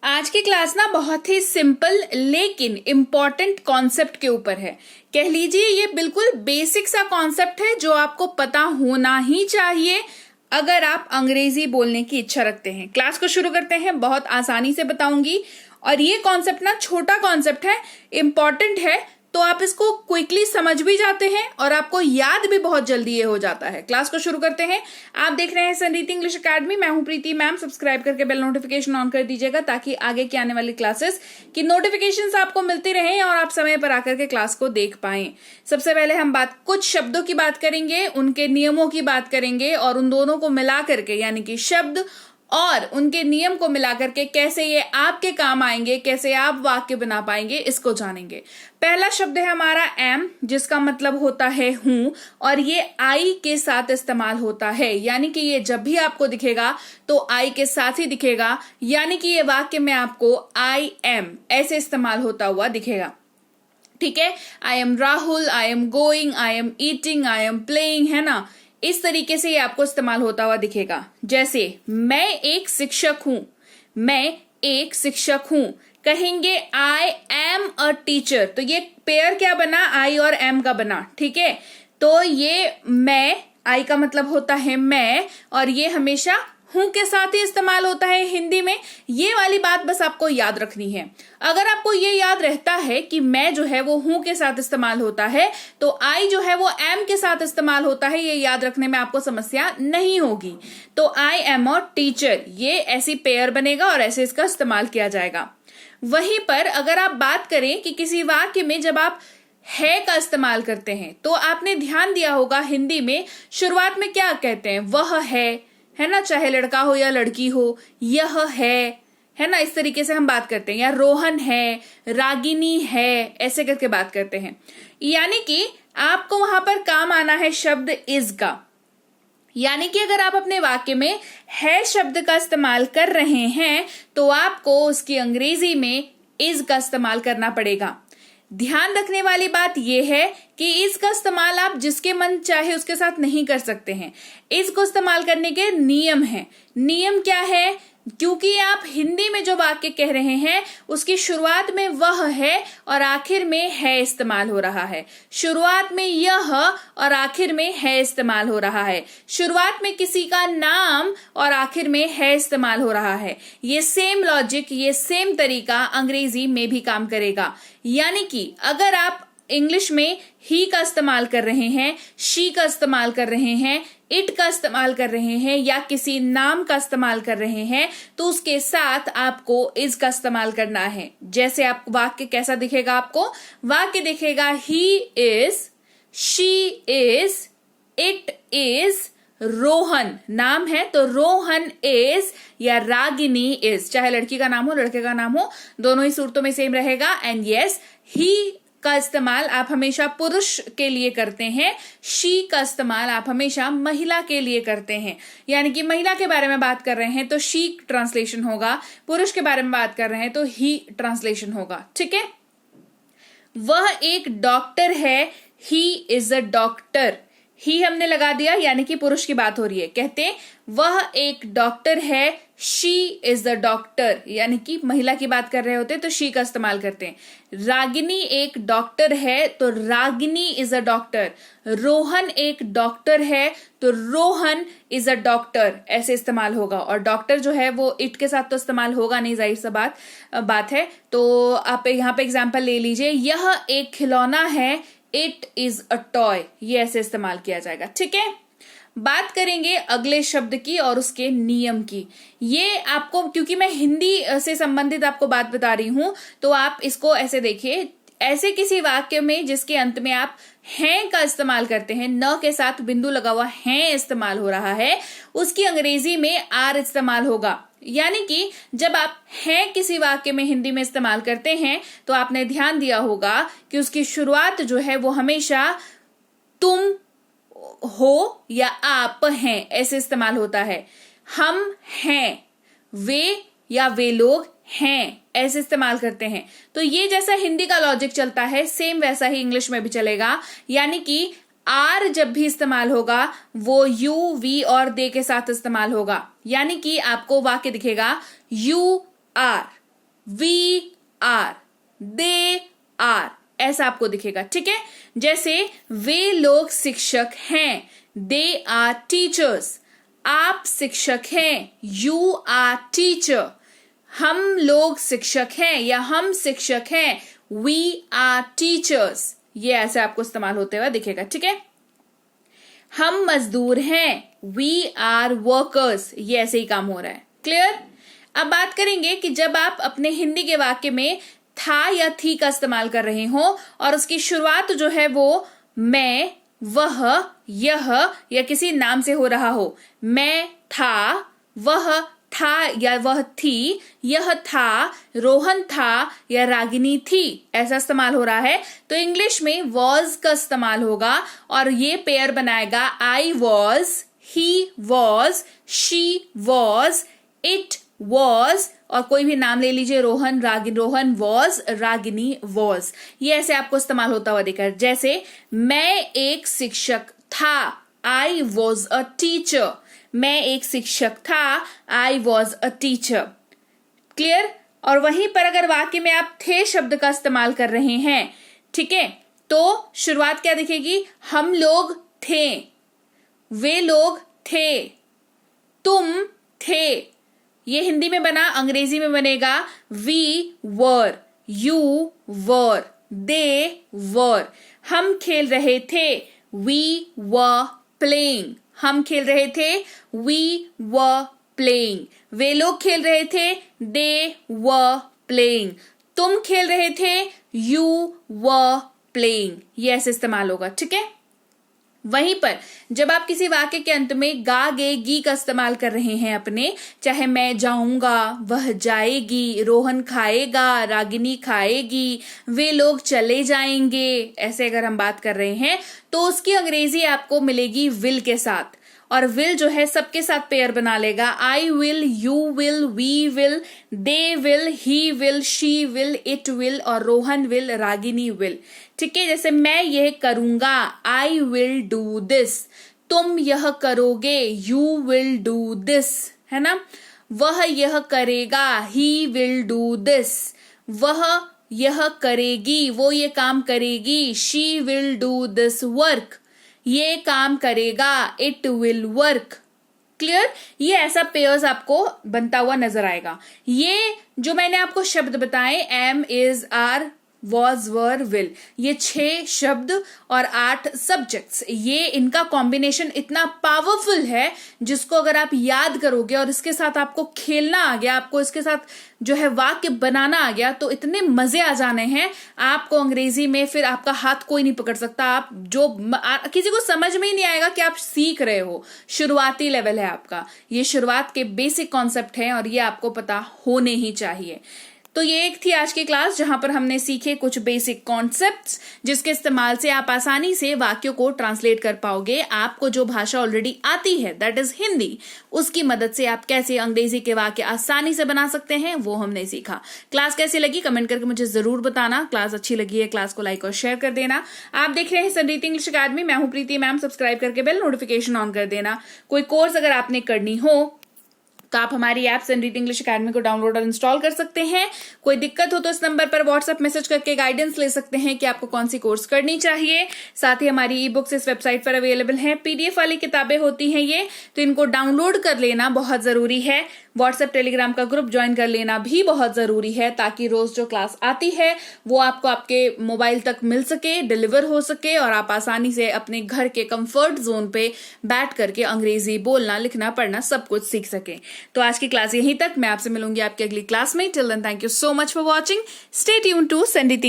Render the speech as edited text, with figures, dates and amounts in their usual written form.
आज की क्लास ना बहुत ही सिंपल लेकिन इम्पॉर्टेंट कॉन्सेप्ट के ऊपर है। कह लीजिए ये बिल्कुल बेसिक सा कॉन्सेप्ट है जो आपको पता होना ही चाहिए अगर आप अंग्रेजी बोलने की इच्छा रखते हैं। क्लास को शुरू करते हैं, बहुत आसानी से बताऊंगी और ये कॉन्सेप्ट ना छोटा कॉन्सेप्ट है, इम्पॉर्टेंट है, तो आप इसको क्विकली समझ भी जाते हैं और आपको याद भी बहुत जल्दी ये हो जाता है। क्लास को शुरू करते हैं। आप देख रहे हैं संरीति इंग्लिश एकेडमी, मैं हूं प्रीति मैम। सब्सक्राइब करके बेल नोटिफिकेशन ऑन कर दीजिएगा ताकि आगे की आने वाली क्लासेस की नोटिफिकेशंस आपको मिलती रहें और आप समय पर आकर के क्लास को देख पाएं। सबसे पहले हम कुछ शब्दों की बात करेंगे, उनके नियमों की बात करेंगे और उन दोनों को मिला करके यानी कि शब्द और उनके नियम को मिलाकर के कैसे ये आपके काम आएंगे, कैसे आप वाक्य बना पाएंगे, इसको जानेंगे। पहला शब्द है हमारा एम, जिसका मतलब होता है हूं और ये आई के साथ इस्तेमाल होता है, यानी कि ये जब भी आपको दिखेगा तो आई के साथ ही दिखेगा, यानी कि ये वाक्य में आपको आई एम ऐसे इस्तेमाल होता हुआ दिखेगा। ठीक है, I am Rahul, I am going, I am eating, I am playing, है ना। इस तरीके से ये आपको इस्तेमाल होता हुआ दिखेगा। जैसे मैं एक शिक्षक हूं, मैं एक शिक्षक हूं, कहेंगे आई एम अ टीचर, तो ये पेयर क्या बना, आई और एम का बना। ठीक है, तो ये मैं, आई का मतलब होता है मैं और ये हमेशा हूं के साथ ही इस्तेमाल होता है हिंदी में। ये वाली बात बस आपको याद रखनी है। अगर आपको ये याद रहता है कि मैं जो है वो हूं के साथ इस्तेमाल होता है तो आई जो है वो एम के साथ इस्तेमाल होता है, ये याद रखने में आपको समस्या नहीं होगी। तो आई एम अ टीचर, ये ऐसी पेयर बनेगा और ऐसे इसका इस्तेमाल किया जाएगा। वहीं पर अगर आप बात करें कि किसी वाक्य में जब आप है का इस्तेमाल करते हैं तो आपने ध्यान दिया होगा हिंदी में शुरुआत में क्या कहते हैं, वह है ना, चाहे लड़का हो या लड़की हो, यह है ना, इस तरीके से हम बात करते हैं। या रोहन है, रागिनी है, ऐसे करके बात करते हैं। यानी कि आपको वहां पर काम आना है शब्द इज का, यानी कि अगर आप अपने वाक्य में है शब्द का इस्तेमाल कर रहे हैं तो आपको उसकी अंग्रेजी में इज का इस्तेमाल करना पड़ेगा। ध्यान रखने वाली बात यह है कि इसका इस्तेमाल आप जिसके मन चाहे उसके साथ नहीं कर सकते हैं। इसको इस्तेमाल करने के नियम हैं। नियम क्या है, क्योंकि आप हिंदी में जो वाक्य कह रहे हैं उसकी शुरुआत में वह है और आखिर में है इस्तेमाल हो रहा है। शुरुआत में यह और आखिर में है इस्तेमाल हो रहा है। शुरुआत में किसी का नाम और आखिर में है इस्तेमाल हो रहा है। ये सेम लॉजिक, ये सेम तरीका अंग्रेजी में भी काम करेगा। यानी कि अगर आप इंग्लिश में ही का इस्तेमाल कर रहे हैं, शी का इस्तेमाल कर रहे हैं, इट का इस्तेमाल कर रहे हैं या किसी नाम का इस्तेमाल कर रहे हैं तो उसके साथ आपको इज का इस्तेमाल करना है। जैसे आप वाक्य कैसा दिखेगा, आपको वाक्य दिखेगा he is, she is, it is, Rohan नाम है तो रोहन इज या रागिनी इज, चाहे लड़की का नाम हो लड़के का नाम हो, दोनों ही सूरतों में सेम रहेगा। एंड यस, ही का इस्तेमाल आप हमेशा पुरुष के लिए करते हैं, शी का इस्तेमाल आप हमेशा महिला के लिए करते हैं। यानी कि महिला के बारे में बात कर रहे हैं तो शी ट्रांसलेशन होगा, पुरुष के बारे में बात कर रहे हैं तो ही ट्रांसलेशन होगा। ठीक है, वह एक डॉक्टर है, ही इज अ डॉक्टर, ही हमने लगा दिया यानी कि पुरुष की बात हो रही है। कहते हैं वह एक डॉक्टर है, शी इज द डॉक्टर, यानी कि महिला की बात कर रहे होते तो शी का इस्तेमाल करते हैं। रागिनी एक डॉक्टर है तो Ragini is a doctor. Rohan एक डॉक्टर है तो रोहन इज अ डॉक्टर, ऐसे इस्तेमाल होगा। और डॉक्टर जो है वो इट के साथ तो इस्तेमाल होगा नहीं, जाहिर सा बात है। तो आप यहाँ पे एग्जाम्पल ले लीजिए, यह एक खिलौना है, इट इज अ टॉय, ये ऐसे इस्तेमाल किया जाएगा। ठीक है, बात करेंगे अगले शब्द की और उसके नियम की। ये आपको, क्योंकि मैं हिंदी से संबंधित आपको बात बता रही हूं तो आप इसको ऐसे देखिए, ऐसे किसी वाक्य में जिसके अंत में आप हैं का इस्तेमाल करते हैं, न के साथ बिंदु लगा हुआ हैं इस्तेमाल हो रहा है, उसकी अंग्रेजी में आर इस्तेमाल होगा। यानी कि जब आप हैं किसी वाक्य में हिंदी में इस्तेमाल करते हैं तो आपने ध्यान दिया होगा कि उसकी शुरुआत जो है वो हमेशा तुम हो या आप हैं ऐसे इस्तेमाल होता है। हम हैं, वे या वे लोग हैं ऐसे इस्तेमाल करते हैं। तो ये जैसा हिंदी का लॉजिक चलता है सेम वैसा ही इंग्लिश में भी चलेगा। यानी कि आर जब भी इस्तेमाल होगा वो यू, वी और दे के साथ इस्तेमाल होगा। यानी कि आपको वाक्य दिखेगा you are, we are, they are, ऐसा आपको दिखेगा, ठीक है। जैसे वे लोग शिक्षक हैं, दे आर टीचर्स। आप शिक्षक हैं, यू आर टीचर। हम लोग शिक्षक हैं या हम शिक्षक हैं, वी आर टीचर्स। ये ऐसे आपको इस्तेमाल होते हुए दिखेगा, ठीक है। हम मजदूर हैं, वी आर वर्कर्स। ये ऐसे ही काम हो रहा है, क्लियर। अब बात करेंगे कि जब आप अपने हिंदी के वाक्य में था या थी का इस्तेमाल कर रहे हो और उसकी शुरुआत जो है वो मैं, वह, यह या किसी नाम से हो रहा हो। मैं था, वह था या वह थी, यह था, रोहन था या रागिनी थी, ऐसा इस्तेमाल हो रहा है। तो इंग्लिश में वॉज का इस्तेमाल होगा और ये पेयर बनाएगा I was, he was, she was, it was, और कोई भी नाम ले लीजिए, रोहन, रागिनी, रोहन वॉज, रागिनी वॉज। ये ऐसे आपको इस्तेमाल होता हुआ दिखा। जैसे मैं एक शिक्षक था, आई वॉज अ टीचर। मैं एक शिक्षक था, I was a teacher, clear. और वहीं पर अगर वाक्य में आप थे शब्द का इस्तेमाल कर रहे हैं, ठीक है, तो शुरुआत क्या दिखेगी, हम लोग थे, वे लोग थे, तुम थे। ये हिंदी में बना, अंग्रेजी में बनेगा वी वर, यू वर, दे वर। हम खेल रहे थे, वी वर प्लेइंग। हम खेल रहे थे, वी वर प्लेइंग। वे लोग खेल रहे थे, दे वर प्लेइंग। तुम खेल रहे थे, यू वर प्लेइंग। ये ऐसे इस्तेमाल होगा, ठीक है। वहीं पर जब आप किसी वाक्य के अंत में गा, गे, गी का इस्तेमाल कर रहे हैं अपने, चाहे मैं जाऊंगा, वह जाएगी, रोहन खाएगा, रागिनी खाएगी, वे लोग चले जाएंगे, ऐसे अगर हम बात कर रहे हैं तो उसकी अंग्रेजी आपको मिलेगी विल के साथ। और विल जो है सबके साथ पेयर बना लेगा, I will, you will, we will, they will, he will, she will, it will, और रोहन विल, रागिनी विल, ठीक है। जैसे मैं यह करूंगा, आई विल डू दिस। तुम यह करोगे, यू विल डू दिस, है ना। वह यह करेगा, ही विल डू दिस। वह यह करेगी, वो ये काम करेगी, she will do this work. ये काम करेगा, इट विल वर्क, क्लियर। ये ऐसा पेयर्स आपको बनता हुआ नजर आएगा। ये जो मैंने आपको शब्द बताए, am, is, are, was, were, will, ये 6 शब्द और 8 सब्जेक्ट्स, ये इनका कॉम्बिनेशन इतना पावरफुल है जिसको अगर आप याद करोगे और इसके साथ आपको खेलना आ गया, आपको इसके साथ जो है वाक्य बनाना आ गया, तो इतने मजे आ जाने हैं आपको अंग्रेजी में, फिर आपका हाथ कोई नहीं पकड़ सकता। आप जो किसी को समझ में ही नहीं आएगा कि आप सीख रहे हो। शुरुआती लेवल है आपका, ये शुरुआत के बेसिक कॉन्सेप्ट हैं और ये आपको पता होने ही चाहिए। तो ये एक थी आज की क्लास जहां पर हमने सीखे कुछ बेसिक कॉन्सेप्ट्स, जिसके इस्तेमाल से आप आसानी से वाक्यों को ट्रांसलेट कर पाओगे। आपको जो भाषा ऑलरेडी आती है, दैट इज हिंदी, उसकी मदद से आप कैसे अंग्रेजी के वाक्य आसानी से बना सकते हैं, वो हमने सीखा। क्लास कैसी लगी कमेंट करके मुझे जरूर बताना। क्लास अच्छी लगी है, क्लास को लाइक और शेयर कर देना। आप देख रहे हैं संरीति इंग्लिश अकादमी, मैं हूं प्रीति मैम। सब्सक्राइब करके बेल नोटिफिकेशन ऑन कर देना। कोई कोर्स अगर आपने करनी हो तो आप हमारी ऐप संरीति इंग्लिश अकादमी को डाउनलोड और इंस्टॉल कर सकते हैं। कोई दिक्कत हो तो इस नंबर पर व्हाट्सएप मैसेज करके गाइडेंस ले सकते हैं कि आपको कौन सी कोर्स करनी चाहिए। साथ ही हमारी ई बुक्स इस वेबसाइट पर अवेलेबल हैं। पीडीएफ वाली किताबें होती हैं ये, तो इनको डाउनलोड कर लेना बहुत जरूरी है। व्हाट्सएप टेलीग्राम का ग्रुप ज्वाइन कर लेना भी बहुत जरूरी है, ताकि रोज जो क्लास आती है वो आपको आपके मोबाइल तक मिल सके, डिलीवर हो सके और आप आसानी से अपने घर के कंफर्ट जोन पे बैठ करके अंग्रेजी बोलना, लिखना, पढ़ना सब कुछ सीख सके। तो आज की क्लास यहीं तक। मैं आपसे मिलूंगी आपकी अगली क्लास में। Till then thank you so much for watching. Stay tuned to संरीति।